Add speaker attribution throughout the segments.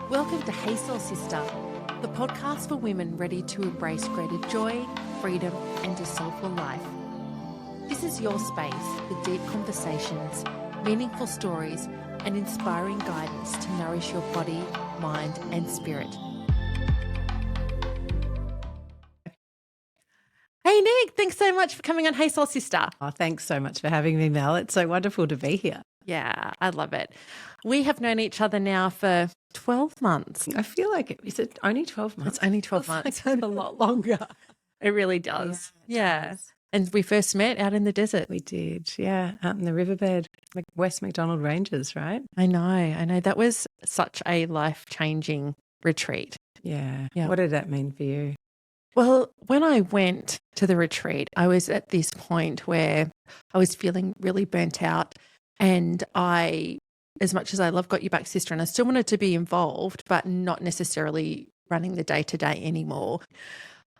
Speaker 1: Welcome to Hey Soul Sista, the podcast for women ready to embrace greater joy, freedom, and a soulful life. This is your space for deep conversations, meaningful stories, and inspiring guidance to nourish your body, mind, and spirit. Hey, Nick, thanks so much for coming on Hey Soul Sista.
Speaker 2: Oh, thanks so much for having me, Mel. It's so wonderful to be here.
Speaker 1: Yeah, I love it. We have known each other now for 12 months.
Speaker 2: I feel like is it only 12 months?
Speaker 1: It's only 12 months.
Speaker 2: It's like a lot longer.
Speaker 1: It really does.
Speaker 2: Yeah. Does.
Speaker 1: And we first met out in the desert.
Speaker 2: We did, yeah, out in the riverbed, West MacDonald Ranges, right?
Speaker 1: I know. That was such a life-changing retreat.
Speaker 2: Yeah. What did that mean for you?
Speaker 1: Well, when I went to the retreat, I was at this point where I was feeling really burnt out, and I, as much as I love Got You Back Sister, and I still wanted to be involved, but not necessarily running the day-to-day anymore.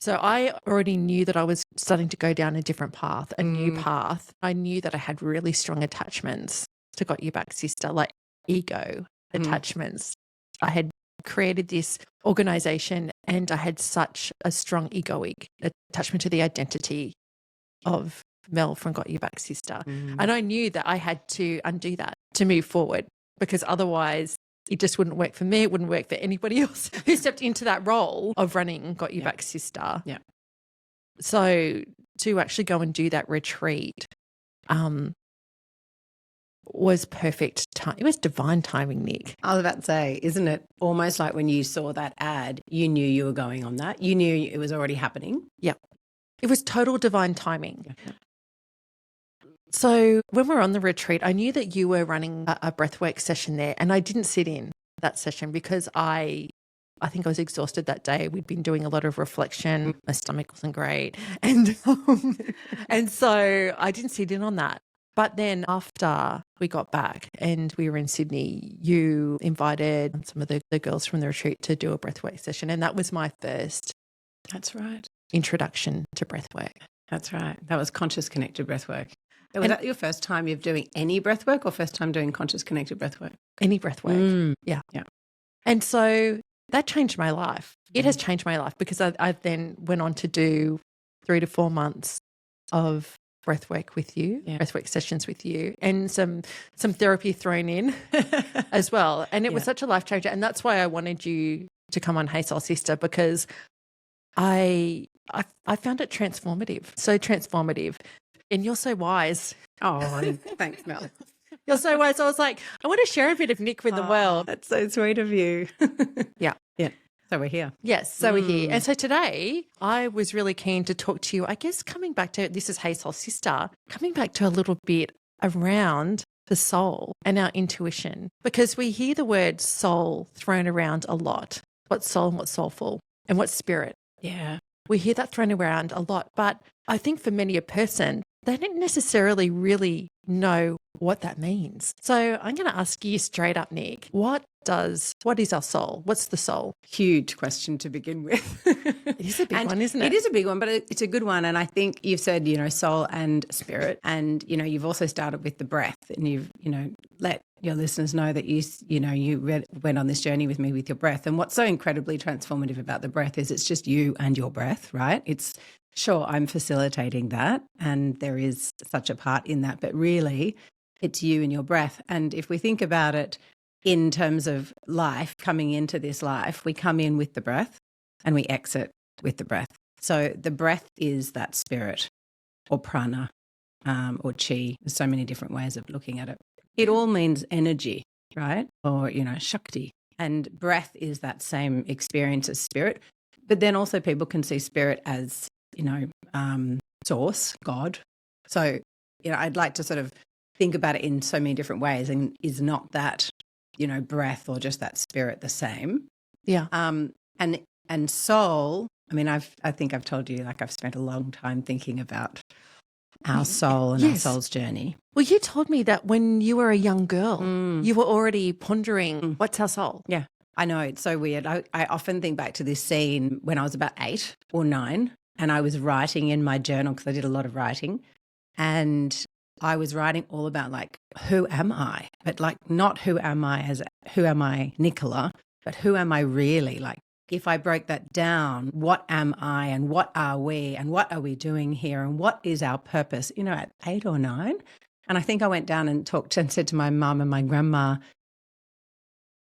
Speaker 1: So I already knew that I was starting to go down a different path, a new path. I knew that I had really strong attachments to Got You Back Sister, like ego attachments. I had created this organization and I had such a strong egoic attachment to the identity of Mel from Got You Back Sister. And I knew that I had to undo that to move forward, because otherwise it just wouldn't work for me. It wouldn't work for anybody else who stepped into that role of running Got You Back Sister.
Speaker 2: Yeah.
Speaker 1: So to actually go and do that retreat was perfect time. It was divine timing, Nick.
Speaker 2: I was about to say, isn't it almost like when you saw that ad, you knew you were going on that? You knew it was already happening?
Speaker 1: Yeah. It was total divine timing.
Speaker 2: Yeah.
Speaker 1: So when we were on the retreat, I knew that you were running a breathwork session there, and I didn't sit in that session because I think I was exhausted that day. We'd been doing a lot of reflection. My stomach wasn't great. And so I didn't sit in on that. But then after we got back and we were in Sydney, you invited some of the girls from the retreat to do a breathwork session. And that was my first introduction to breathwork.
Speaker 2: That's right. That was conscious connected breathwork. Was that your first time of doing any breathwork or first time doing conscious connected breathwork?
Speaker 1: Any breathwork. Yeah. And so that changed my life. It has changed my life because I then went on to do 3 to 4 months of breathwork with you, breathwork sessions with you, and some therapy thrown in as well. And it was such a life changer. And that's why I wanted you to come on Hey Soul Sister, because I found it transformative, so transformative. And you're so wise.
Speaker 2: Oh, thanks, Mel.
Speaker 1: You're so wise. I was like, I want to share a bit of Nick with the world.
Speaker 2: That's so sweet of you.
Speaker 1: Yeah.
Speaker 2: So we're here.
Speaker 1: Yes, so we're here. And so today I was really keen to talk to you, I guess coming back to, this is Hey Soul Sister, coming back to a little bit around the soul and our intuition, because we hear the word soul thrown around a lot. What's soul and what's soulful and what's spirit?
Speaker 2: Yeah.
Speaker 1: We hear that thrown around a lot, but I think for many a person, they don't necessarily really know what that means. So I'm going to ask you straight up, Nick, what is our soul? What's the soul?
Speaker 2: Huge question to begin with.
Speaker 1: It is a big one, isn't it?
Speaker 2: It is a big one, but it's a good one. And I think you've said, soul and spirit. And, you've also started with the breath, and you've, let your listeners know that you went on this journey with me with your breath. And what's so incredibly transformative about the breath is it's just you and your breath, right? It's sure, I'm facilitating that, and there is such a part in that, but really it's you and your breath. And if we think about it in terms of life, coming into this life, we come in with the breath and we exit with the breath. So the breath is that spirit or prana or chi. There's so many different ways of looking at it. It all means energy, right? Or, shakti. And breath is that same experience as spirit. But then also people can see spirit as source, God. So, I'd like to sort of think about it in so many different ways, and is not that, breath or just that spirit the same?
Speaker 1: Yeah.
Speaker 2: And soul, I think I've told you, I've spent a long time thinking about our soul and our soul's journey.
Speaker 1: Well, you told me that when you were a young girl, you were already pondering, what's our soul?
Speaker 2: Yeah. I know, it's so weird. I often think back to this scene when I was about 8 or 9, and I was writing in my journal, because I did a lot of writing, and I was writing all about who am I? But not who am I as who am I Nicola, but who am I really? Like, if I break that down, what am I and what are we and what are we doing here and what is our purpose, at 8 or 9? And I think I went down and talked and said to my mum and my grandma,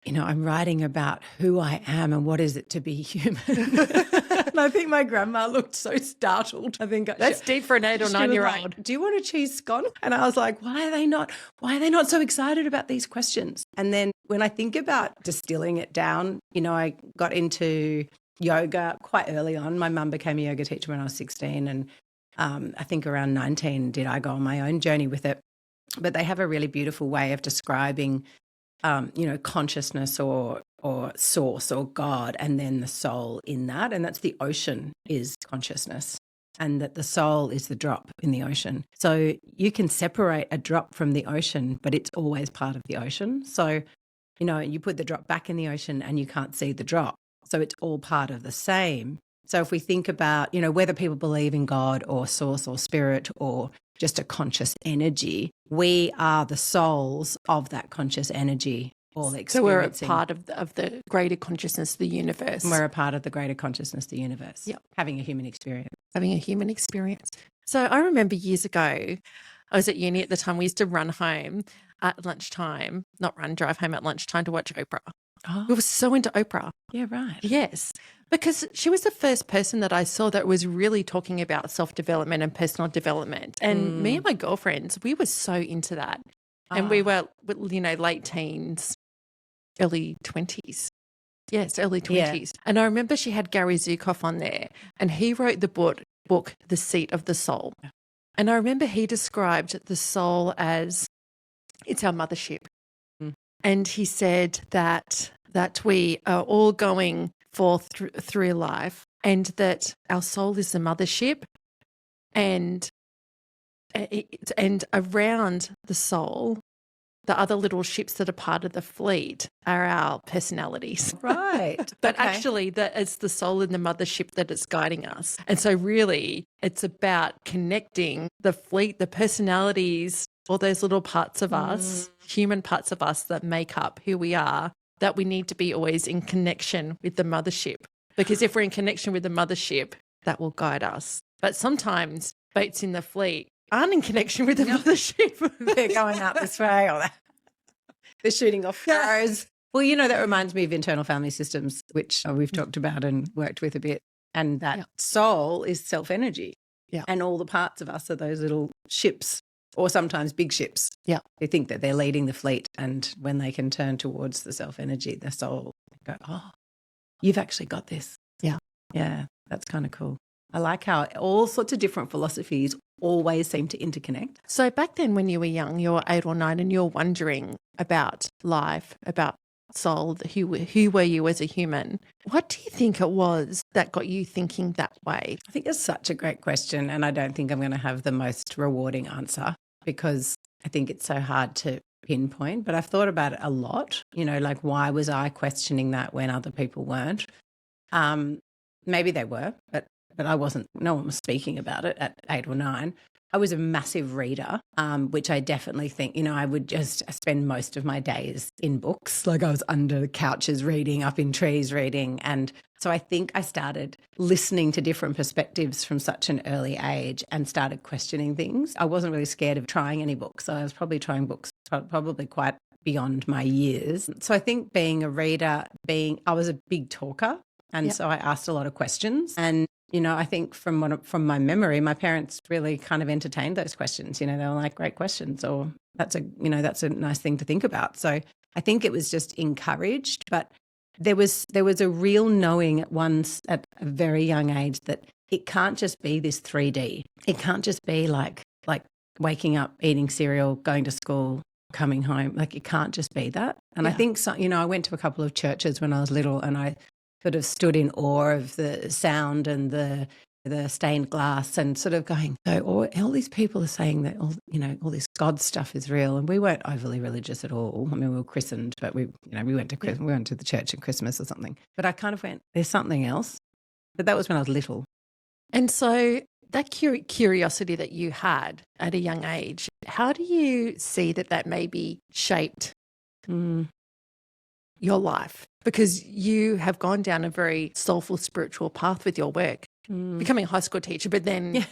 Speaker 2: I'm writing about who I am and what is it to be human. And I think my grandma looked so startled. I think
Speaker 1: that's deep for an 8 or 9-year-old.
Speaker 2: Like, do you want a cheese scone? And I was like, why are they not so excited about these questions? And then when I think about distilling it down, I got into yoga quite early on. My mum became a yoga teacher when I was 16, and I think around 19 I go on my own journey with it. But they have a really beautiful way of describing consciousness or source or God, and then the soul in that. And that's the ocean is consciousness, and that the soul is the drop in the ocean. So you can separate a drop from the ocean, but it's always part of the ocean. So, you put the drop back in the ocean and you can't see the drop. So it's all part of the same. So if we think about, whether people believe in God or source or spirit or just a conscious energy, we are the souls of that conscious energy, all experiencing.
Speaker 1: So we're a part of the greater consciousness of the universe.
Speaker 2: We're a part of the greater consciousness of the universe.
Speaker 1: Yep.
Speaker 2: Having a human experience.
Speaker 1: Having a human experience. So I remember years ago, I was at uni at the time, we used to run home at lunchtime, drive home at lunchtime to watch Oprah.
Speaker 2: Oh.
Speaker 1: We were so into Oprah.
Speaker 2: Yeah, right.
Speaker 1: Yes, because she was the first person that I saw that was really talking about self-development and personal development. And me and my girlfriends, we were so into that. And we were, late teens, early 20s. Yes, early 20s. Yeah. And I remember she had Gary Zukav on there, and he wrote the book The Seat of the Soul. And I remember he described the soul as it's our mothership. And he said that we are all going forth through life, and that our soul is the mothership, and around the soul, the other little ships that are part of the fleet are our personalities.
Speaker 2: Right.
Speaker 1: But actually it's the soul in the mothership that is guiding us. And so really it's about connecting the fleet, the personalities, all those little parts of us, human parts of us that make up who we are, that we need to be always in connection with the mothership. Because if we're in connection with the mothership, that will guide us. But sometimes boats in the fleet aren't in connection with the mothership.
Speaker 2: They're going out this way, or they're shooting off arrows. Well, that reminds me of internal family systems, which we've talked about and worked with a bit. And that soul is self-energy.
Speaker 1: Yeah.
Speaker 2: And all the parts of us are those little ships, or sometimes big ships.
Speaker 1: Yeah.
Speaker 2: They think that they're leading the fleet, and when they can turn towards the self-energy, the soul, go, oh, you've actually got this.
Speaker 1: Yeah.
Speaker 2: Yeah, that's kind of cool. I like how all sorts of different philosophies always seem to interconnect.
Speaker 1: So back then when you were young, you were 8 or 9, and you're wondering about life, about soul, who were you as a human? What do you think it was that got you thinking that way?
Speaker 2: I think it's such a great question, and I don't think I'm going to have the most rewarding answer, because I think it's so hard to pinpoint, but I've thought about it a lot, like why was I questioning that when other people weren't? Maybe they were, but I wasn't. No one was speaking about it at 8 or 9. I was a massive reader, which I definitely think, I would just spend most of my days in books. Like I was under couches reading, up in trees reading. And so I think I started listening to different perspectives from such an early age and started questioning things. I wasn't really scared of trying any books. I was probably trying books probably quite beyond my years. So I think being a reader, I was a big talker. And so I asked a lot of questions. And I think from my memory, my parents really kind of entertained those questions. They were like, great questions, or that's a nice thing to think about. So I think it was just encouraged, but there was a real knowing at a very young age that it can't just be this 3D. It can't just be like waking up, eating cereal, going to school, coming home. Like it can't just be that. And I think, I went to a couple of churches when I was little, and I sort of stood in awe of the sound and the stained glass, and sort of going, so all these people are saying that all this God stuff is real, and we weren't overly religious at all. I mean, we were christened, but we went to the church at Christmas or something. But I kind of went, there's something else. But that was when I was little.
Speaker 1: And so that curiosity that you had at a young age, how do you see that maybe shaped your life? because you have gone down a very soulful spiritual path with your work, becoming a high school teacher, but then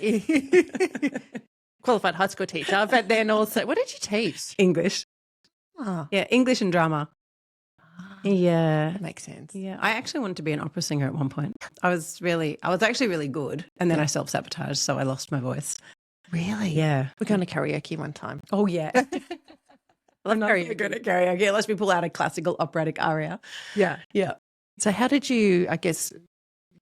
Speaker 1: qualified high school teacher, but then also, what did you teach?
Speaker 2: English.
Speaker 1: Oh,
Speaker 2: Yeah, English and drama. Yeah.
Speaker 1: that makes sense.
Speaker 2: Yeah. I actually wanted to be an opera singer at one point. I was actually really good. And then I self-sabotaged, so I lost my voice.
Speaker 1: Really?
Speaker 2: Yeah.
Speaker 1: We're going to karaoke one time.
Speaker 2: Oh, yeah. I'm not very good at karaoke unless we pull out a classical operatic aria.
Speaker 1: Yeah.
Speaker 2: Yeah.
Speaker 1: So how did you, I guess,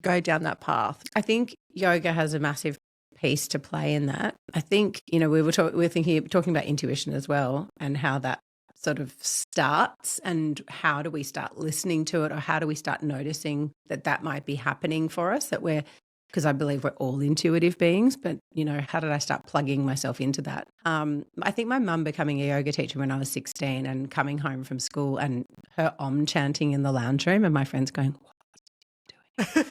Speaker 1: go down that path?
Speaker 2: I think yoga has a massive piece to play in that. I think, we were talking about intuition as well, and how that sort of starts, and how do we start listening to it, or how do we start noticing that might be happening for us, because I believe we're all intuitive beings, but, how did I start plugging myself into that? I think my mum becoming a yoga teacher when I was 16 and coming home from school and her chanting in the lounge room and my friends going, what are you doing?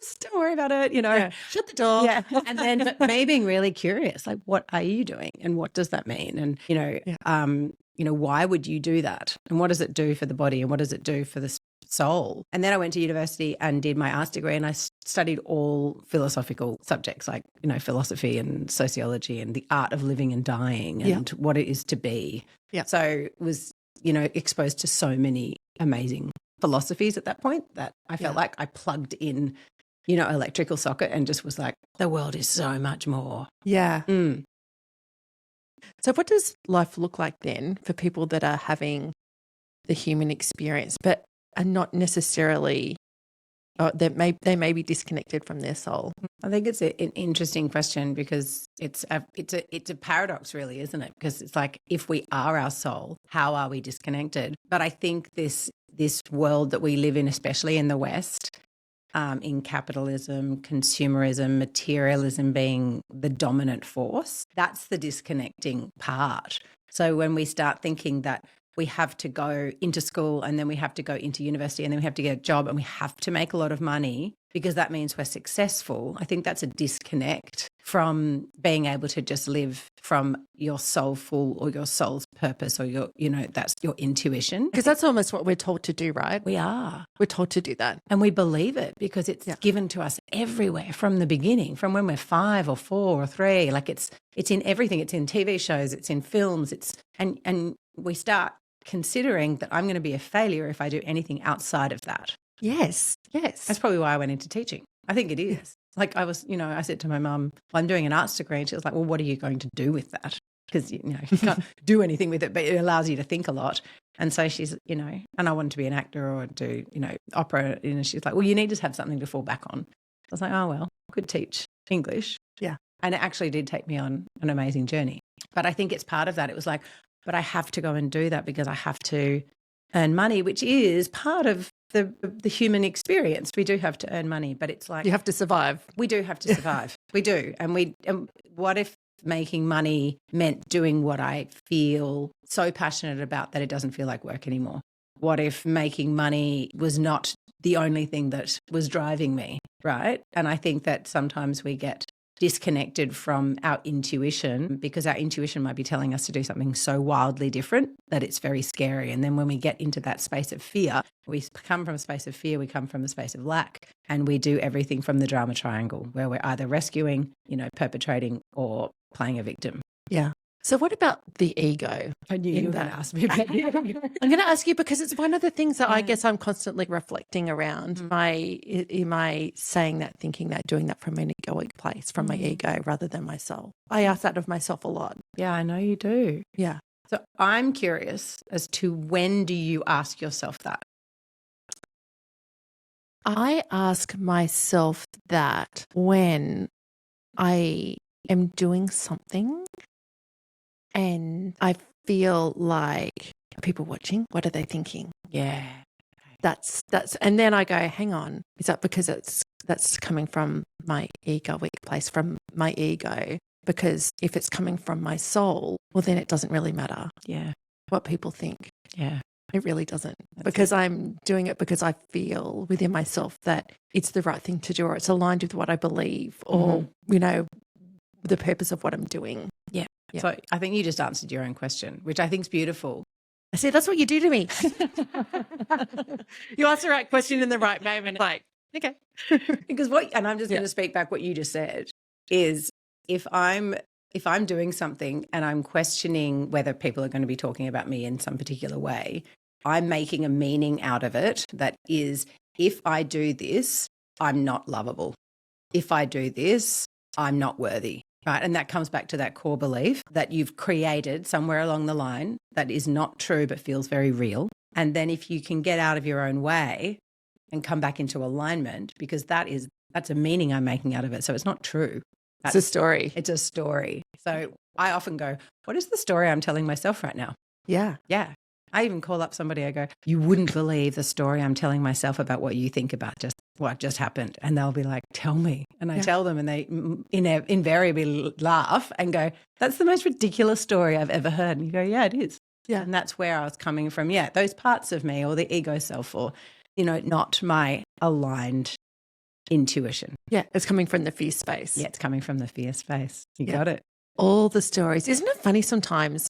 Speaker 2: Just don't worry about it,
Speaker 1: Yeah. Shut the door.
Speaker 2: Yeah. And then me being really curious, like, what are you doing and what does that mean? And, why would you do that? And what does it do for the body and what does it do for the soul? And then I went to university and did my arts degree, and I studied all philosophical subjects like, philosophy and sociology and the art of living and dying and what it is to be.
Speaker 1: Yeah.
Speaker 2: So was, exposed to so many amazing philosophies at that point that I felt like I plugged in, electrical socket and just was like, the world is so much more.
Speaker 1: Yeah.
Speaker 2: Mm.
Speaker 1: So what does life look like then for people that are having the human experience but are not necessarily, they may be disconnected from their soul?
Speaker 2: I think it's an interesting question, because it's a paradox, really, isn't it? Because it's like, if we are our soul, how are we disconnected? But I think this world that we live in, especially in the West, in capitalism, consumerism, materialism being the dominant force, that's the disconnecting part. So when we start thinking that we have to go into school and then we have to go into university and then we have to get a job and we have to make a lot of money because that means we're successful, I think that's a disconnect from being able to just live from your soulful or your soul's purpose, or your, that's your intuition.
Speaker 1: Because that's almost what we're told to do, right?
Speaker 2: We are.
Speaker 1: We're told to do that.
Speaker 2: And we believe it because it's given to us everywhere from the beginning, from when we're 5 or 4 or 3. Like it's in everything. It's in TV shows, it's in films, and we start considering that I'm going to be a failure if I do anything outside of that.
Speaker 1: Yes.
Speaker 2: That's probably why I went into teaching. I think it is. Yeah. Like I was, I said to my mum, well, I'm doing an arts degree, and she was like, well, what are you going to do with that? Because, you can't do anything with it, but it allows you to think a lot. And so she's, and I wanted to be an actor or do, opera. She's like, well, you need to have something to fall back on. I was like, oh, well, I could teach English.
Speaker 1: Yeah.
Speaker 2: And it actually did take me on an amazing journey. But I think it's part of that. It was like, but I have to go and do that because I have to earn money, which is part of the human experience. We do have to earn money, but it's like,
Speaker 1: you have to survive.
Speaker 2: We do have to survive. We do. And what if making money meant doing what I feel so passionate about that it doesn't feel like work anymore? What if making money was not the only thing that was driving me, right? And I think that sometimes we get disconnected from our intuition because our intuition might be telling us to do something so wildly different that it's very scary. And then when we get into that space of fear, we come from a space of fear, we come from a space of lack, and we do everything from the drama triangle where we're either rescuing, perpetrating, or playing a victim.
Speaker 1: Yeah. So what about the ego?
Speaker 2: I knew you were going to ask me about the ego.
Speaker 1: I'm going to ask you because it's one of the things that I guess I'm constantly reflecting around. Am I saying that, thinking that, doing that from an egoic place, from my ego rather than my soul? I ask that of myself a lot.
Speaker 2: Yeah, I know you do.
Speaker 1: Yeah.
Speaker 2: So I'm curious as to, when do you ask yourself that?
Speaker 1: I ask myself that when I am doing something and I feel like, are people watching? What are they thinking?
Speaker 2: Yeah.
Speaker 1: That's, and then I go, hang on, is that because that's coming from my egoic place, from my ego? Because if it's coming from my soul, well, then it doesn't really matter.
Speaker 2: Yeah.
Speaker 1: What people think.
Speaker 2: Yeah.
Speaker 1: It really doesn't. Because I'm doing it because I feel within myself that it's the right thing to do, or it's aligned with what I believe, or, the purpose of what I'm doing.
Speaker 2: Yeah. So I think you just answered your own question, which I think is beautiful.
Speaker 1: I see, that's what you do to me. You ask the right question in the right moment. Like, okay.
Speaker 2: Because and I'm just going to speak back what you just said, is if I'm doing something and I'm questioning whether people are going to be talking about me in some particular way, I'm making a meaning out of it that is, if I do this, I'm not lovable. If I do this, I'm not worthy. Right. And that comes back to that core belief that you've created somewhere along the line that is not true but feels very real. And then if you can get out of your own way and come back into alignment, because that's a meaning I'm making out of it. So it's not true.
Speaker 1: It's a story.
Speaker 2: It's a story. So I often go, what is the story I'm telling myself right now?
Speaker 1: Yeah.
Speaker 2: Yeah. I even call up somebody, I go, you wouldn't believe the story I'm telling myself about what you think about just what just happened. And they'll be like, tell me. And I tell them and they invariably laugh and go, that's the most ridiculous story I've ever heard. And you go, yeah, it is. Yeah. And that's where I was coming from. Yeah, those parts of me or the ego self or, not my aligned intuition.
Speaker 1: Yeah, it's coming from the fear space.
Speaker 2: Yeah, it's coming from the fear space. You got it.
Speaker 1: All the stories. Isn't it funny sometimes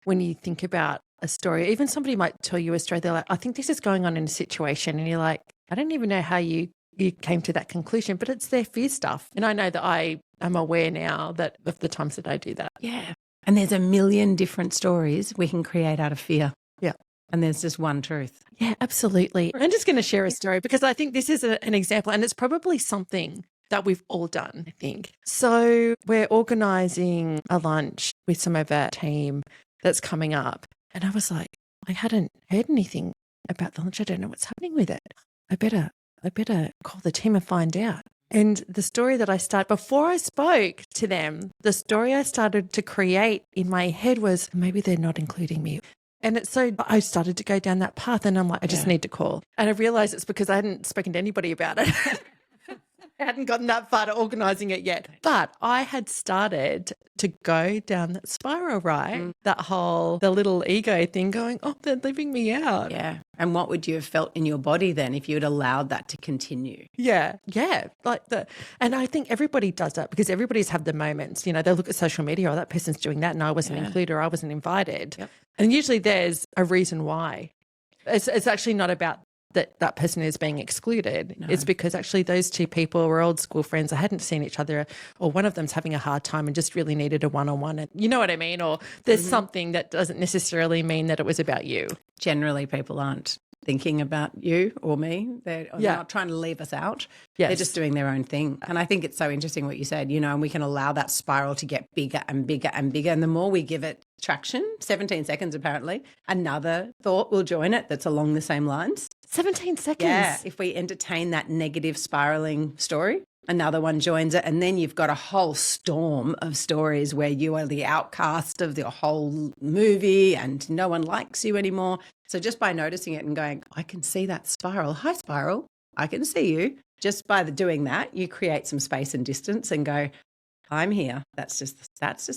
Speaker 1: when you think about a story, even somebody might tell you a story, they're like, I think this is going on in a situation. And you're like, I don't even know how you came to that conclusion, but it's their fear stuff. And I know that I am aware now that of the times that I do that.
Speaker 2: Yeah. And there's a million different stories we can create out of fear.
Speaker 1: Yeah.
Speaker 2: And there's just one truth.
Speaker 1: Yeah, absolutely. I'm just going to share a story because I think this is an example and it's probably something that we've all done, I think. So we're organising a lunch with some of our team that's coming up. And I was like, I hadn't heard anything about the lunch. I don't know what's happening with it. I better call the team and find out. And the story that before I spoke to them, the story I started to create in my head was, maybe they're not including me. And I started to go down that path and I'm like, I just need to call. And I realized it's because I hadn't spoken to anybody about it. I hadn't gotten that far to organising it yet. But I had started to go down that spiral, right? The little ego thing going, oh, they're leaving me out.
Speaker 2: Yeah. And what would you have felt in your body then if you had allowed that to continue?
Speaker 1: Yeah. Yeah. And I think everybody does that because everybody's had the moments, they look at social media, oh, that person's doing that and I wasn't included or I wasn't invited. Yep. And usually there's a reason why. It's actually not about that person is being excluded. No. It's because actually those two people were old school friends. I hadn't seen each other or one of them's having a hard time and just really needed a one-on-one. And you know what I mean? Or there's something that doesn't necessarily mean that it was about you.
Speaker 2: Generally, people aren't thinking about you or me. They're not trying to leave us out. Yes. They're just doing their own thing. And I think it's so interesting what you said, and we can allow that spiral to get bigger and bigger and bigger. And the more we give it traction, 17 seconds apparently, another thought will join it that's along the same lines.
Speaker 1: 17 seconds.
Speaker 2: Yeah. If we entertain that negative spiraling story, another one joins it. And then you've got a whole storm of stories where you are the outcast of the whole movie and no one likes you anymore. So just by noticing it and going, I can see that spiral. Hi, spiral. I can see you. Just by doing that, you create some space and distance and go, I'm here. That's just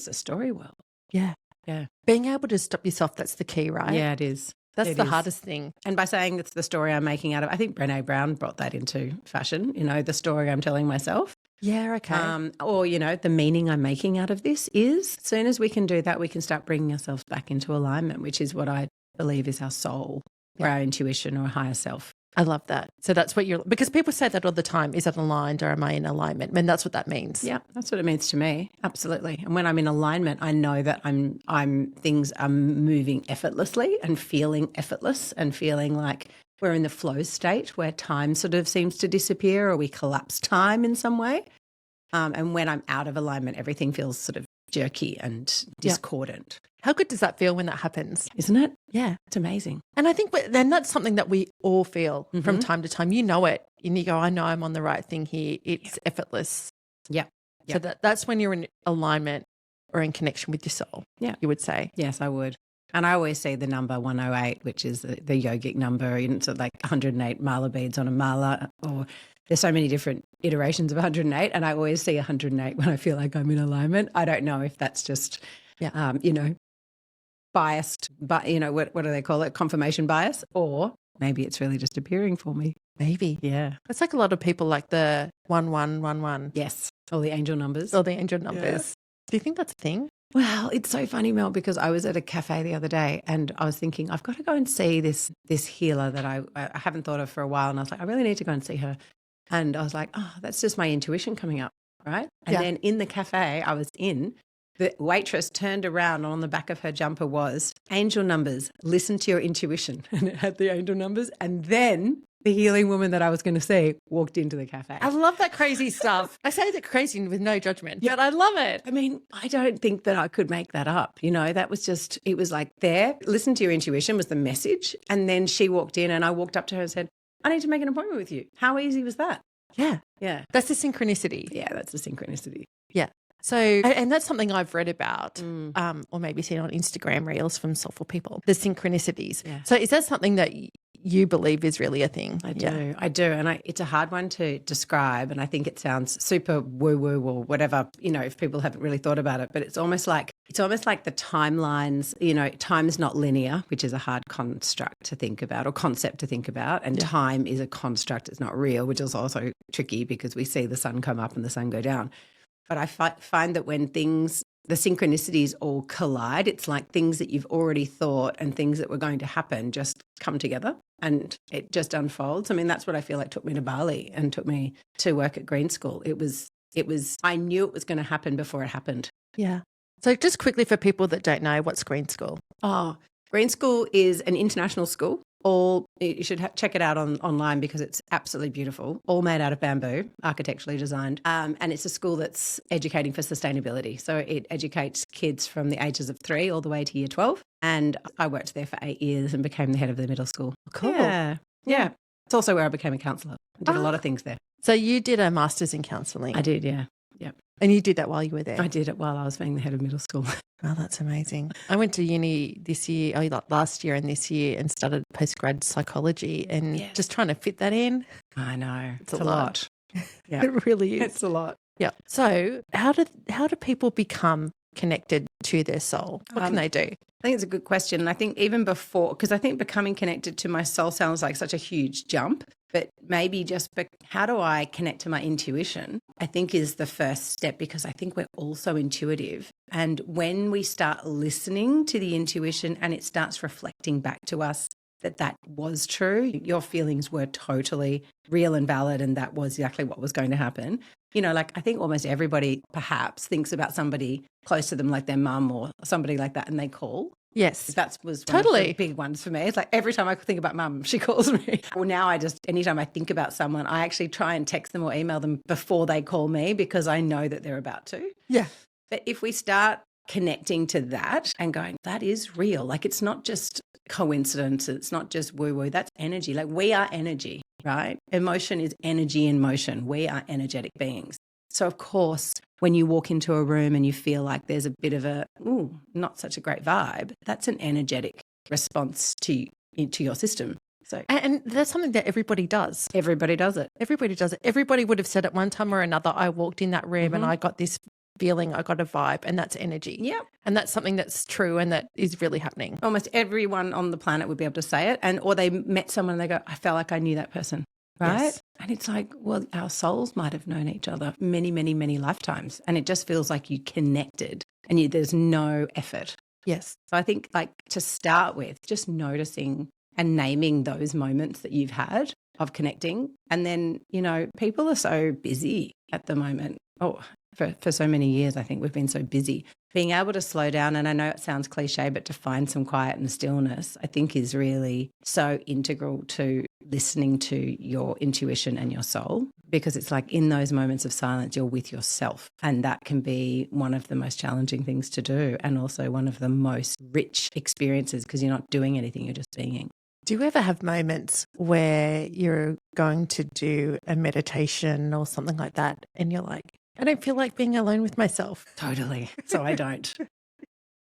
Speaker 2: a story world.
Speaker 1: Yeah.
Speaker 2: Yeah.
Speaker 1: Being able to stop yourself, that's the key, right?
Speaker 2: Yeah, it is.
Speaker 1: That's the hardest thing.
Speaker 2: And by saying it's the story I'm making out of, I think Brené Brown brought that into fashion, the story I'm telling myself.
Speaker 1: Yeah, okay.
Speaker 2: Or, the meaning I'm making out of this is, as soon as we can do that, we can start bringing ourselves back into alignment, which is what I believe is our soul or our intuition or higher self.
Speaker 1: I love that. So that's what because people say that all the time, is that aligned or am I in alignment? I mean, that's what that means.
Speaker 2: Yeah, that's what it means to me. Absolutely. And when I'm in alignment, I know that things are moving effortlessly and feeling effortless and feeling like we're in the flow state where time sort of seems to disappear or we collapse time in some way. And when I'm out of alignment, everything feels sort of jerky and discordant.
Speaker 1: How good does that feel when that happens?
Speaker 2: Isn't it?
Speaker 1: Yeah.
Speaker 2: It's amazing.
Speaker 1: And I think then that's something that we all feel from time to time. You know it and you go, I know I'm on the right thing here. It's effortless.
Speaker 2: Yeah.
Speaker 1: So that's when you're in alignment or in connection with your soul, you would say.
Speaker 2: Yes, I would. And I always see the number 108, which is the yogic number, so like 108 mala beads on a mala, or there's so many different iterations of 108, and I always see 108 when I feel like I'm in alignment. I don't know if that's just, biased, but what do they call it? Confirmation bias, or maybe it's really just appearing for me.
Speaker 1: Maybe.
Speaker 2: Yeah.
Speaker 1: It's like a lot of people like the 1111.
Speaker 2: Yes. All the angel numbers.
Speaker 1: All the angel numbers.
Speaker 2: Yeah.
Speaker 1: Do you think that's a thing?
Speaker 2: Well, it's so funny, Mel, because I was at a cafe the other day and I was thinking, I've got to go and see this healer that I haven't thought of for a while. And I was like, I really need to go and see her. And I was like, oh, that's just my intuition coming up, right? And then in the cafe I was in, the waitress turned around and on the back of her jumper was angel numbers, listen to your intuition. And it had the angel numbers. And then the healing woman that I was going to see walked into the cafe.
Speaker 1: I love that crazy stuff. I say that crazy with no judgment, but I love it.
Speaker 2: I mean, I don't think that I could make that up. You know, that was just, it was like there, listen to your intuition was the message. And then she walked in and I walked up to her and said, I need to make an appointment with you. How easy was that?
Speaker 1: Yeah.
Speaker 2: Yeah.
Speaker 1: That's the synchronicity.
Speaker 2: Yeah, that's the synchronicity.
Speaker 1: Yeah. So, and that's something I've read about or maybe seen on Instagram reels from Soulful people, the synchronicities.
Speaker 2: Yeah.
Speaker 1: So is that something that you believe is really a thing?
Speaker 2: I do. And it's a hard one to describe. And I think it sounds super woo-woo or whatever, you know, if people haven't really thought about it. But it's almost like the timelines, you know, time is not linear, which is a hard construct to think about or concept to think about. And time is a construct, it's not real, which is also tricky because we see the sun come up and the sun go down. But I find that when the synchronicities all collide, it's like things that you've already thought and things that were going to happen just come together and it just unfolds. I mean, that's what I feel like took me to Bali and took me to work at Green School. It was, I knew it was going to happen before it happened.
Speaker 1: Yeah. So just quickly for people that don't know, what's Green School?
Speaker 2: Oh, Green School is an international school. You should check it out online because it's absolutely beautiful, all made out of bamboo, architecturally designed. And it's a school that's educating for sustainability. So it educates kids from the ages of 3 all the way to year 12. And I worked there for 8 years and became the head of the middle school.
Speaker 1: Cool.
Speaker 2: Yeah. It's also where I became a counsellor. I did a lot of things there.
Speaker 1: So you did a master's in counselling.
Speaker 2: I did, yeah. Yep.
Speaker 1: And you did that while you were there?
Speaker 2: I did it while I was being the head of middle school.
Speaker 1: Oh, that's amazing. I went to uni last year and this year and started postgrad psychology and just trying to fit that in.
Speaker 2: I know. It's a lot. Yeah.
Speaker 1: It really is.
Speaker 2: It's a lot.
Speaker 1: Yeah. So how do people become connected to their soul? What can they do?
Speaker 2: I think it's a good question. And I think even before, because I think becoming connected to my soul sounds like such a huge jump, but maybe just how do I connect to my intuition, I think is the first step because I think we're all so intuitive. And when we start listening to the intuition and it starts reflecting back to us that was true, your feelings were totally real and valid and that was exactly what was going to happen. You know, like I think almost everybody perhaps thinks about somebody close to them like their mum or somebody like that and they call.
Speaker 1: Yes.
Speaker 2: That was one
Speaker 1: totally
Speaker 2: of the big ones for me. It's like every time I think about mum, she calls me. Well, now anytime I think about someone, I actually try and text them or email them before they call me because I know that they're about to.
Speaker 1: Yeah.
Speaker 2: But if we start connecting to that and going, that is real. Like it's not just coincidence. It's not just woo-woo. That's energy. Like we are energy, right? Emotion is energy in motion. We are energetic beings. So, of course, when you walk into a room and you feel like there's a bit of not such a great vibe, that's an energetic response to your system. So,
Speaker 1: and that's something that everybody does.
Speaker 2: Everybody does it.
Speaker 1: Everybody does it. Everybody would have said at one time or another, I walked in that room and I got this feeling, I got a vibe, and that's energy.
Speaker 2: Yeah.
Speaker 1: And that's something that's true and that is really happening.
Speaker 2: Almost everyone on the planet would be able to say it. Or they met someone and they go, I felt like I knew that person. Right? Yes. And it's like, well, our souls might have known each other many, many, many lifetimes. And it just feels like you connected and there's no effort.
Speaker 1: Yes.
Speaker 2: So I think like to start with, just noticing and naming those moments that you've had of connecting. And then, you know, people are so busy at the moment. For so many years, I think we've been so busy. Being able to slow down, and I know it sounds cliche, but to find some quiet and stillness, I think is really so integral to listening to your intuition and your soul, because it's like in those moments of silence, you're with yourself. And that can be one of the most challenging things to do and also one of the most rich experiences because you're not doing anything, you're just being.
Speaker 1: Do you ever have moments where you're going to do a meditation or something like that and you're like, I don't feel like being alone with myself?
Speaker 2: Totally. So I don't.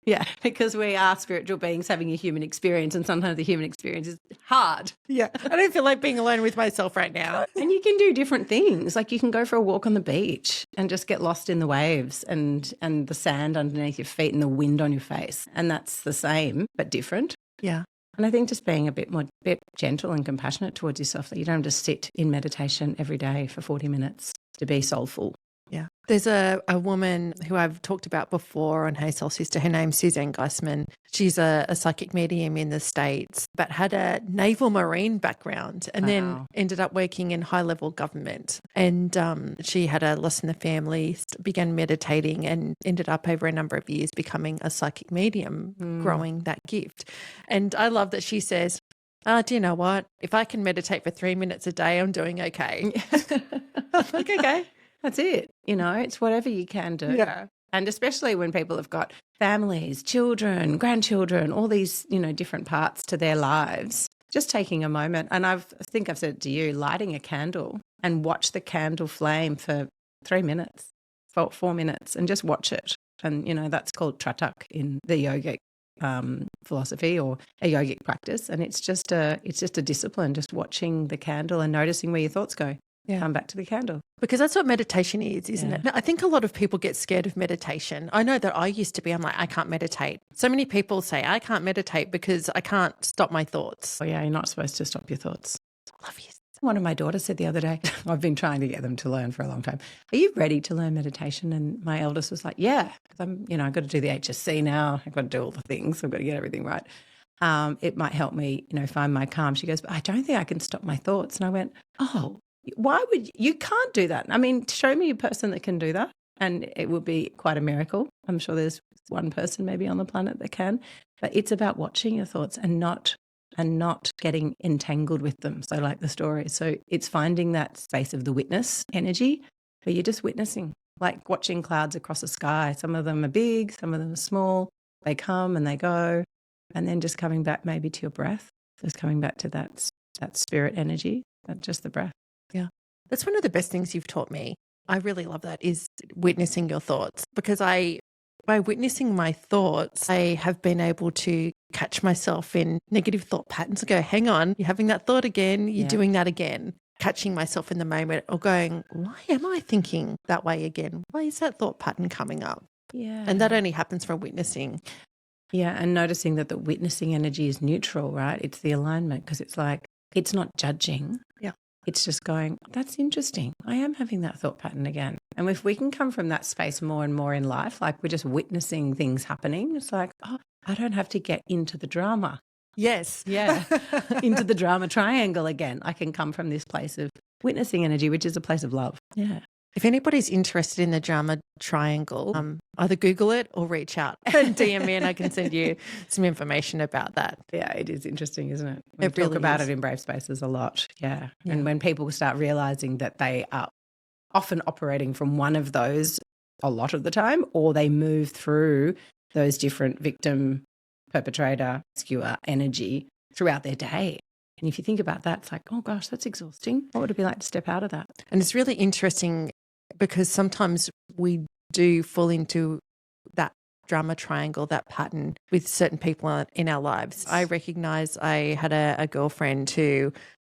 Speaker 1: Yeah.
Speaker 2: Because we are spiritual beings having a human experience and sometimes the human experience is hard.
Speaker 1: Yeah. I don't feel like being alone with myself right now.
Speaker 2: And you can do different things. Like you can go for a walk on the beach and just get lost in the waves and the sand underneath your feet and the wind on your face. And that's the same but different.
Speaker 1: Yeah.
Speaker 2: And I think just being a bit gentle and compassionate towards yourself, that you don't just sit in meditation every day for 40 minutes to be soulful.
Speaker 1: Yeah. There's a woman who I've talked about before on Hey Soul Sista. Her name's Suzanne Geisman. She's a psychic medium in the States, but had a naval marine background and then ended up working in high-level government. And she had a loss in the family, began meditating and ended up over a number of years becoming a psychic medium, growing that gift. And I love that she says, do you know what? If I can meditate for 3 minutes a day, I'm doing okay.
Speaker 2: Like, okay. That's it. You know, it's whatever you can do.
Speaker 1: Yeah.
Speaker 2: And especially when people have got families, children, grandchildren, all these, you know, different parts to their lives, just taking a moment. And I think I've said it to you, lighting a candle and watch the candle flame for 3 minutes, for 4 minutes, and just watch it. And, you know, that's called tratak in the yogic philosophy or a yogic practice. And it's just a discipline, just watching the candle and noticing where your thoughts go. Yeah. Come back to the candle.
Speaker 1: Because that's what meditation is, isn't it? I think a lot of people get scared of meditation. I know that I used to be, I'm like, I can't meditate. So many people say, I can't meditate because I can't stop my thoughts.
Speaker 2: Oh, yeah, you're not supposed to stop your thoughts.
Speaker 1: I love you.
Speaker 2: One of my daughters said the other day, I've been trying to get them to learn for a long time. Are you ready to learn meditation? And my eldest was like, yeah, because I've got to do the HSC now. I've got to do all the things. I've got to get everything right. It might help me, you know, find my calm. She goes, but I don't think I can stop my thoughts. And I went, oh, why would you can't do that? I mean, show me a person that can do that and it would be quite a miracle. I'm sure there's one person maybe on the planet that can, but it's about watching your thoughts and not getting entangled with them. So like the story. So it's finding that space of the witness energy where you're just witnessing, like watching clouds across the sky. Some of them are big, some of them are small. They come and they go, and then just coming back maybe to your breath, just coming back to that spirit energy, just the breath.
Speaker 1: Yeah. That's one of the best things you've taught me. I really love that, is witnessing your thoughts, because by witnessing my thoughts, I have been able to catch myself in negative thought patterns and go, hang on, you're having that thought again, you're doing that again, catching myself in the moment or going, why am I thinking that way again? Why is that thought pattern coming up?
Speaker 2: Yeah.
Speaker 1: And that only happens from witnessing.
Speaker 2: Yeah, and noticing that the witnessing energy is neutral, right? It's the alignment, because it's like, it's not judging.
Speaker 1: Yeah.
Speaker 2: It's just going, that's interesting. I am having that thought pattern again. And if we can come from that space more and more in life, like we're just witnessing things happening, it's like, oh, I don't have to get into the drama.
Speaker 1: Yes.
Speaker 2: Yeah. Into the drama triangle again. I can come from this place of witnessing energy, which is a place of love. Yeah.
Speaker 1: If anybody's interested in the drama triangle, either Google it or reach out and DM me and I can send you some information about that.
Speaker 2: Yeah, it is interesting, isn't it? We talk about it in Brave Spaces a lot. Yeah. And when people start realizing that they are often operating from one of those a lot of the time, or they move through those different victim, perpetrator, skewer energy throughout their day. And if you think about that, it's like, oh gosh, that's exhausting. What would it be like to step out of that?
Speaker 1: And it's really interesting because sometimes we do fall into that drama triangle, that pattern with certain people in our lives. I recognize I had a girlfriend who,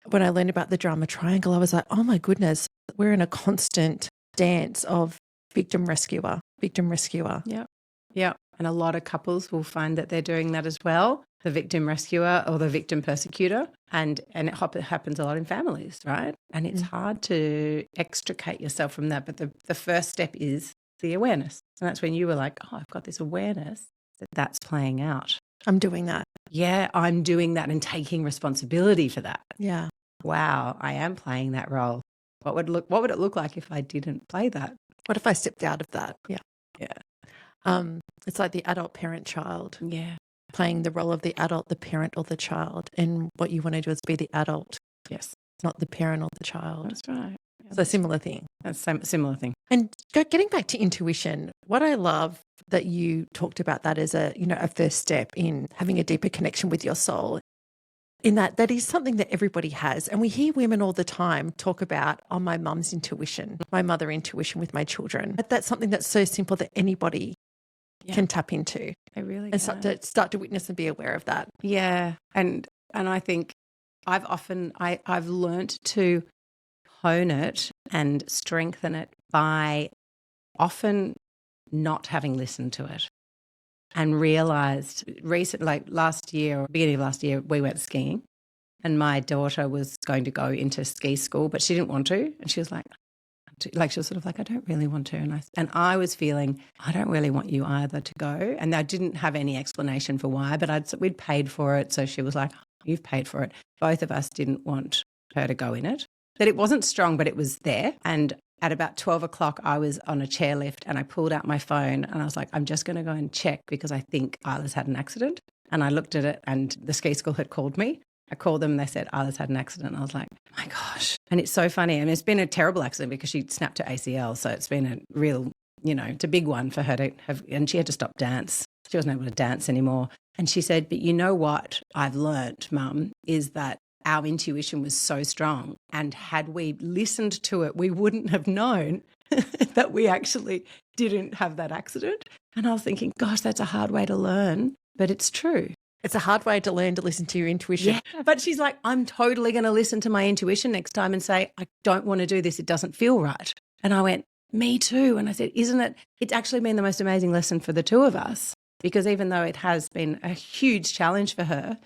Speaker 1: when I learned about the drama triangle, I was like, oh my goodness, we're in a constant dance of victim rescuer.
Speaker 2: Yeah. Yeah. And a lot of couples will find that they're doing that as well, the victim rescuer or the victim persecutor. And it happens a lot in families, right? And it's hard to extricate yourself from that. But the first step is the awareness. And that's when you were like, oh, I've got this awareness that that's playing out.
Speaker 1: I'm doing that.
Speaker 2: Yeah, I'm doing that and taking responsibility for that.
Speaker 1: Yeah.
Speaker 2: Wow, I am playing that role. What would it look like if I didn't play that?
Speaker 1: What if I stepped out of that?
Speaker 2: Yeah.
Speaker 1: It's like the adult parent child.
Speaker 2: Yeah.
Speaker 1: Playing the role of the adult, the parent or the child. And what you want to do is be the adult.
Speaker 2: Yes.
Speaker 1: Not the parent or the child.
Speaker 2: That's right.
Speaker 1: So a similar thing.
Speaker 2: That's a similar thing.
Speaker 1: And getting back to intuition, what I love that you talked about that as a first step in having a deeper connection with your soul, in that is something that everybody has. And we hear women all the time talk about, oh, my mum's intuition, my mother intuition with my children. But that's something that's so simple that anybody can tap into.
Speaker 2: They really
Speaker 1: and
Speaker 2: can.
Speaker 1: start to witness and be aware of that.
Speaker 2: Yeah. And I think I've learnt to hone it and strengthen it by often not having listened to it, and realised beginning of last year, we went skiing and my daughter was going to go into ski school, but she didn't want to. And she was like, I'm to, like she was sort of like, I don't really want to. And I was feeling, I don't really want you either to go. And I didn't have any explanation for why, but we'd paid for it. So she was like, you've paid for it. Both of us didn't want her to go in it. That it wasn't strong, but it was there. And at about 12 o'clock, I was on a chairlift and I pulled out my phone and I was like, I'm just going to go and check because I think Isla's had an accident. And I looked at it and the ski school had called me. I called them and they said, Isla's had an accident. And I was like, my gosh. And it's so funny. And it's been a terrible accident because she snapped her ACL. So it's been a real, it's a big one for her to have, and she had to stop dance. She wasn't able to dance anymore. And she said, but you know what I've learned, Mum, is that our intuition was so strong. And had we listened to it, we wouldn't have known that we actually didn't have that accident. And I was thinking, gosh, that's a hard way to learn, but it's true.
Speaker 1: It's a hard way to learn to listen to your intuition.
Speaker 2: Yeah, but she's like, I'm totally going to listen to my intuition next time and say, I don't want to do this. It doesn't feel right. And I went, me too. And I said, isn't it? It's actually been the most amazing lesson for the two of us because even though it has been a huge challenge for her,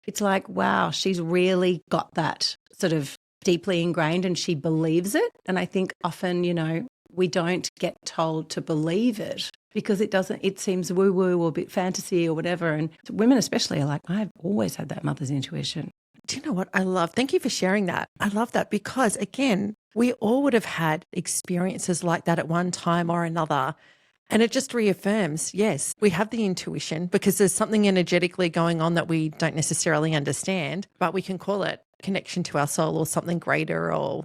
Speaker 2: it's like, wow, she's really got that sort of deeply ingrained and she believes it. And I think often, we don't get told to believe it because it seems woo-woo or a bit fantasy or whatever. And women especially are like, I've always had that mother's intuition.
Speaker 1: Do you know what I love? Thank you for sharing that. I love that because, again, we all would have had experiences like that at one time or another. And it just reaffirms, yes, we have the intuition because there's something energetically going on that we don't necessarily understand, but we can call it connection to our soul or something greater or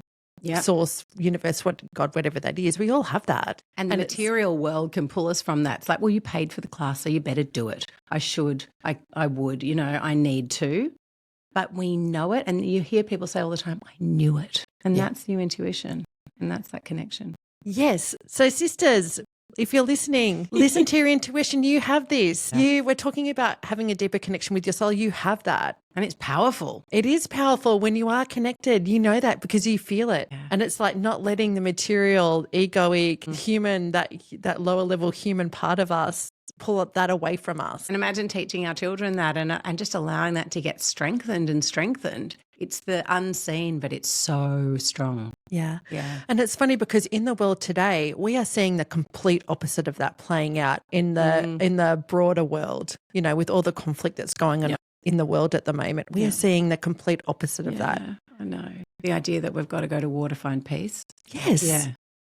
Speaker 1: source, universe, God, whatever that is. We all have that.
Speaker 2: And the material world can pull us from that. It's like, well, you paid for the class, so you better do it. I should, I would, I need to. But we know it. And you hear people say all the time, I knew it. And that's your intuition. And that's that connection.
Speaker 1: Yes. So sisters, if you're listening, listen to your intuition. You have this. We're talking about having a deeper connection with your soul. You have that.
Speaker 2: And it's powerful.
Speaker 1: It is powerful when you are connected. You know that because you feel it. Yeah. And it's like not letting the material, egoic, human, that lower level human part of us pull that away from us.
Speaker 2: And imagine teaching our children that and just allowing that to get strengthened and strengthened. It's the unseen, but it's so strong.
Speaker 1: Yeah.
Speaker 2: Yeah.
Speaker 1: And it's funny because in the world today, we are seeing the complete opposite of that playing out in the broader world, with all the conflict that's going on in the world at the moment. We are seeing the complete opposite of that.
Speaker 2: I know. The idea that we've got to go to war to find peace.
Speaker 1: Yes.
Speaker 2: Yeah.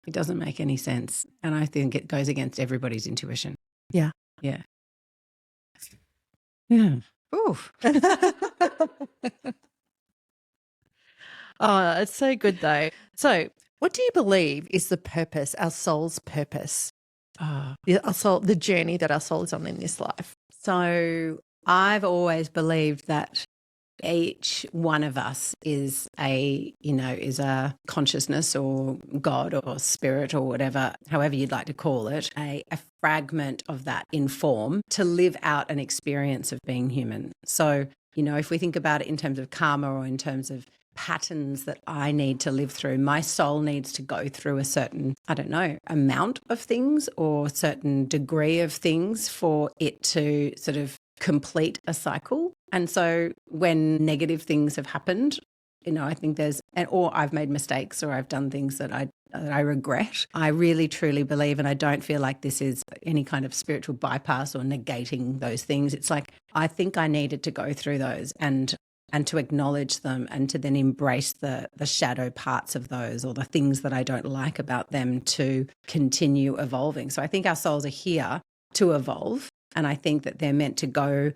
Speaker 2: It doesn't make any sense. And I think it goes against everybody's intuition.
Speaker 1: Yeah.
Speaker 2: Yeah.
Speaker 1: Yeah.
Speaker 2: Oof.
Speaker 1: Oh, it's so good though. So what do you believe is the purpose, our soul's purpose? Our soul, the journey that our soul is on in this life?
Speaker 2: So I've always believed that each one of us is a consciousness or God or spirit or whatever, however you'd like to call it, a fragment of that in form to live out an experience of being human. So, if we think about it in terms of karma or in terms of patterns that I need to live through, my soul needs to go through a certain, amount of things or certain degree of things for it to sort of complete a cycle. And so when negative things have happened, I think or I've made mistakes or I've done things that I regret. I really, truly believe, and I don't feel like this is any kind of spiritual bypass or negating those things. It's like, I think I needed to go through those and to acknowledge them and to then embrace the shadow parts of those or the things that I don't like about them to continue evolving. So I think our souls are here to evolve. And I think that they're meant to go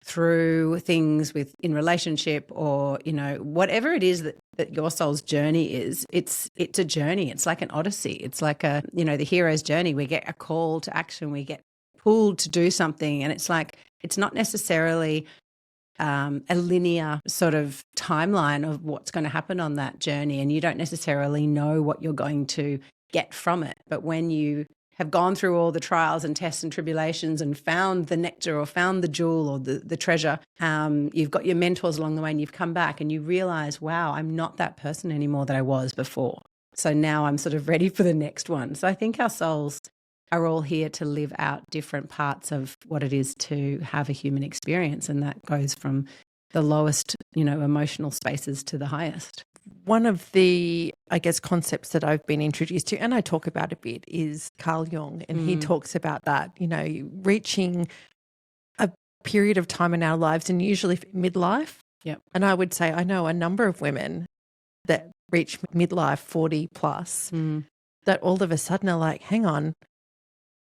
Speaker 2: through things in relationship or, whatever it is that your soul's journey is, it's a journey. It's like an odyssey. It's like the hero's journey. We get a call to action. We get pulled to do something. And it's like, it's not necessarily a linear sort of timeline of what's going to happen on that journey. And you don't necessarily know what you're going to get from it. But when you have gone through all the trials and tests and tribulations and found the nectar or found the jewel or the treasure, you've got your mentors along the way and you've come back and you realize, wow, I'm not that person anymore that I was before. So now I'm sort of ready for the next one. So I think our souls are all here to live out different parts of what it is to have a human experience. And that goes from the lowest emotional spaces to the highest.
Speaker 1: One of the, I guess, concepts that I've been introduced to, and I talk about a bit, is Carl Jung. And he talks about that, reaching a period of time in our lives, and usually midlife.
Speaker 2: Yep.
Speaker 1: And I would say I know a number of women that reach midlife 40 plus that all of a sudden are like, hang on,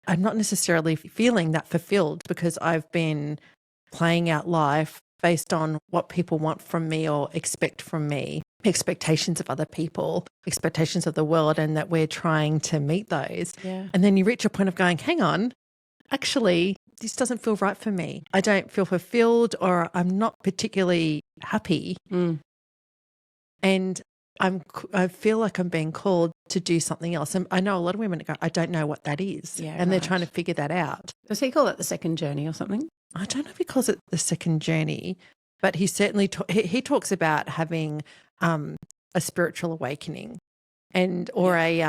Speaker 1: I'm not necessarily feeling that fulfilled because I've been playing out life based on what people want from me or expect from me, expectations of other people, expectations of the world, and that we're trying to meet those.
Speaker 2: Yeah.
Speaker 1: And then you reach a point of going, hang on, actually, this doesn't feel right for me. I don't feel fulfilled, or I'm not particularly happy. And I feel like I'm being called to do something else. And I know a lot of women go, I don't know what that is.
Speaker 2: Yeah,
Speaker 1: and they're trying to figure that out.
Speaker 2: Does he call it the second journey or something?
Speaker 1: I don't know if he calls it the second journey, but he certainly he talks about having a spiritual awakening or a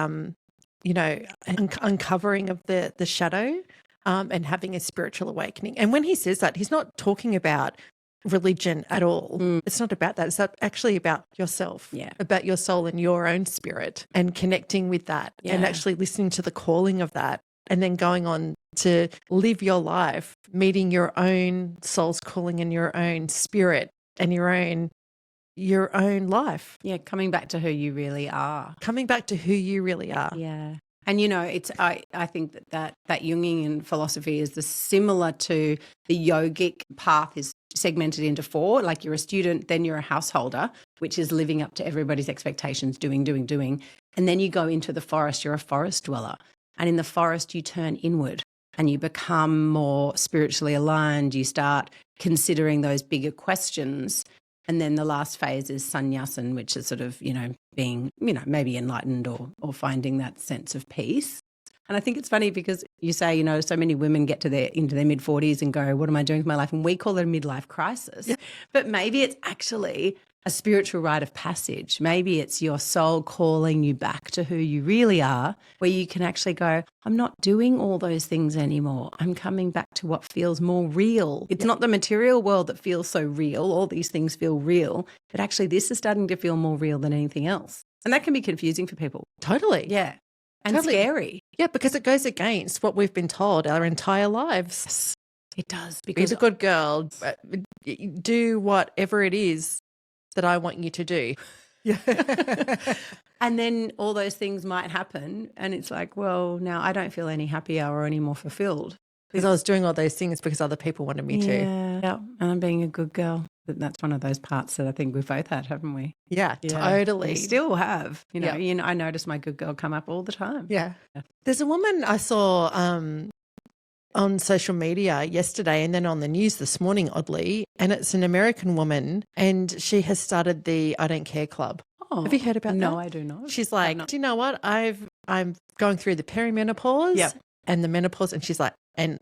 Speaker 1: uncovering of the shadow and having a spiritual awakening. And when he says that, he's not talking about religion at all. It's not about that. It's actually about yourself, about your soul and your own spirit, and connecting with that and actually listening to the calling of that, and then going on to live your life, meeting your own soul's calling and your own spirit and your own life.
Speaker 2: Yeah, coming back to who you really are.
Speaker 1: Coming back to who you really are.
Speaker 2: Yeah. And, it's I think that Jungian philosophy is similar to the yogic path is segmented into 4. Like you're a student, then you're a householder, which is living up to everybody's expectations, doing. And then you go into the forest, you're a forest dweller. And in the forest, you turn inward and you become more spiritually aligned. You start considering those bigger questions. And then the last phase is sannyasin, which is sort of, being, maybe enlightened or finding that sense of peace. And I think it's funny because you say, so many women get into their mid-40s and go, what am I doing with my life? And we call it a midlife crisis. Yeah. But maybe it's actually a spiritual rite of passage. Maybe it's your soul calling you back to who you really are, where you can actually go, I'm not doing all those things anymore. I'm coming back to what feels more real. It's not the material world that feels so real. All these things feel real, but actually this is starting to feel more real than anything else. And that can be confusing for people.
Speaker 1: Totally.
Speaker 2: Yeah. And
Speaker 1: totally.
Speaker 2: Scary.
Speaker 1: Yeah, because it goes against what we've been told our entire lives.
Speaker 2: Yes, it does.
Speaker 1: Because be a good girl, do whatever it is that I want you to do. Yeah.
Speaker 2: And then all those things might happen and it's like, well, now I don't feel any happier or any more fulfilled.
Speaker 1: Because I was doing all those things because other people wanted me to.
Speaker 2: Yeah, and I'm being a good girl. That's one of those parts that I think we've both had, haven't we?
Speaker 1: Yeah. Totally.
Speaker 2: We still have. I notice my good girl come up all the time.
Speaker 1: Yeah. There's a woman I saw on social media yesterday and then on the news this morning, oddly, and it's an American woman and she has started the I Don't Care Club.
Speaker 2: Oh,
Speaker 1: have you heard about that?
Speaker 2: No, I do not.
Speaker 1: She's like, do you know what? I'm going through the perimenopause and the menopause, and she's like, and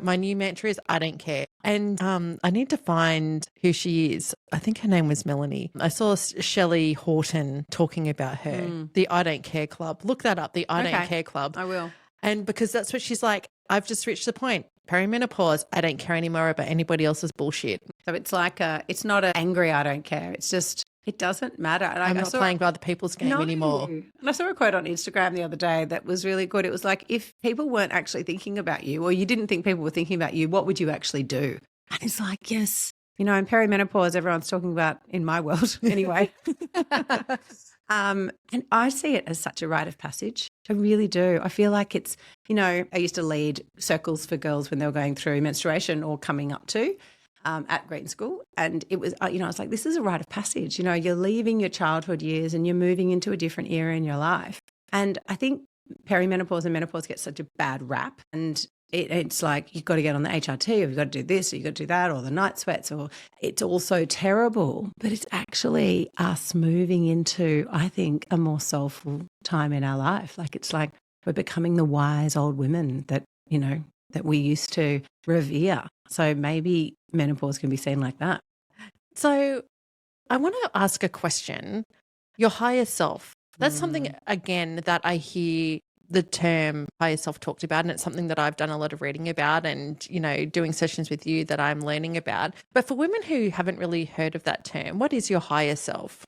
Speaker 1: my new mantra is I don't care. And I need to find who she is. I think her name was Melanie. I saw Shelley Horton talking about her, the I Don't Care Club. Look that up, the I Don't Care Club.
Speaker 2: I will.
Speaker 1: And because that's what she's like, I've just reached the point, perimenopause, I don't care anymore about anybody else's bullshit.
Speaker 2: So it's like it's not an angry I don't care. It's just, it doesn't matter. And
Speaker 1: I'm not playing by other people's game anymore.
Speaker 2: And I saw a quote on Instagram the other day that was really good. It was like, if people weren't actually thinking about you, or you didn't think people were thinking about you, what would you actually do? And it's like, yes, in perimenopause, everyone's talking about, in my world anyway. And I see it as such a rite of passage. I really do. I feel like it's, I used to lead circles for girls when they were going through menstruation or coming up to at Green School. And it was, I was like, this is a rite of passage. You're leaving your childhood years and you're moving into a different era in your life. And I think perimenopause and menopause get such a bad rap. And it's like, you've got to get on the HRT, or you've got to do this, or you've got to do that, or the night sweats, or it's all so terrible. But it's actually us moving into, I think, a more soulful time in our life. Like, it's like we're becoming the wise old women that, that we used to revere. So maybe menopause can be seen like that.
Speaker 1: So I want to ask a question. Your higher self, that's something, again, that I hear the term higher self talked about, and it's something that I've done a lot of reading about and, doing sessions with you that I'm learning about. But for women who haven't really heard of that term, what is your higher self?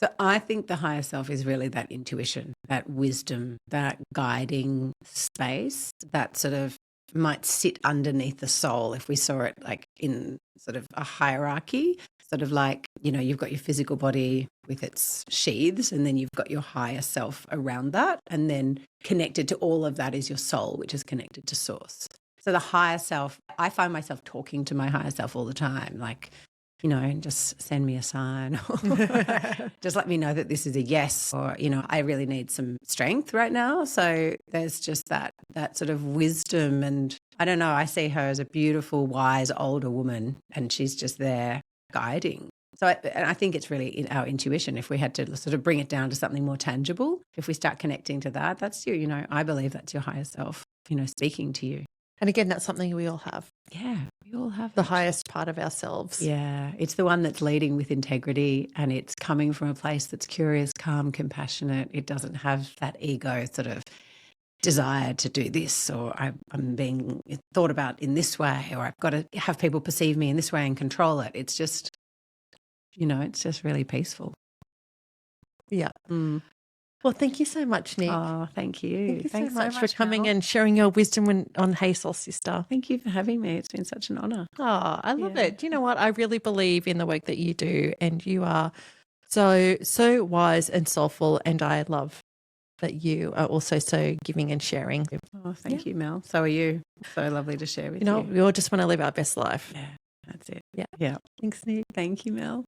Speaker 2: So I think the higher self is really that intuition, that wisdom, that guiding space that sort of might sit underneath the soul if we saw it like in sort of a hierarchy, sort of like, you've got your physical body with its sheaths, and then you've got your higher self around that. And then connected to all of that is your soul, which is connected to source. So the higher self, I find myself talking to my higher self all the time, like, just send me a sign, or just let me know that this is a yes, or, I really need some strength right now. So there's just that sort of wisdom. And I don't know, I see her as a beautiful, wise, older woman, and she's just there guiding. So I think it's really in our intuition. If we had to sort of bring it down to something more tangible, if we start connecting to that, that's you, I believe that's your higher self, speaking to you.
Speaker 1: And again, that's something we all have.
Speaker 2: Yeah, we all have
Speaker 1: the highest part of ourselves.
Speaker 2: Yeah, it's the one that's leading with integrity, and it's coming from a place that's curious, calm, compassionate. It doesn't have that ego sort of desire to do this, or I'm being thought about in this way, or I've got to have people perceive me in this way and control it. It's just, it's just really peaceful.
Speaker 1: Yeah. Well, thank you so much, Nick.
Speaker 2: Oh, thank you.
Speaker 1: Thanks so much for coming and sharing your wisdom on Hey Soul Sista.
Speaker 2: Thank you for having me. It's been such an honour.
Speaker 1: Oh, I love it. Do you know what? I really believe in the work that you do, and you are so wise and soulful, and I love that you are also so giving and sharing.
Speaker 2: Oh, thank you, Mel. So are you. So lovely to share with you.
Speaker 1: We all just want to live our best life.
Speaker 2: Yeah, that's it.
Speaker 1: Yeah.
Speaker 2: Thanks, Nick. Thank you, Mel.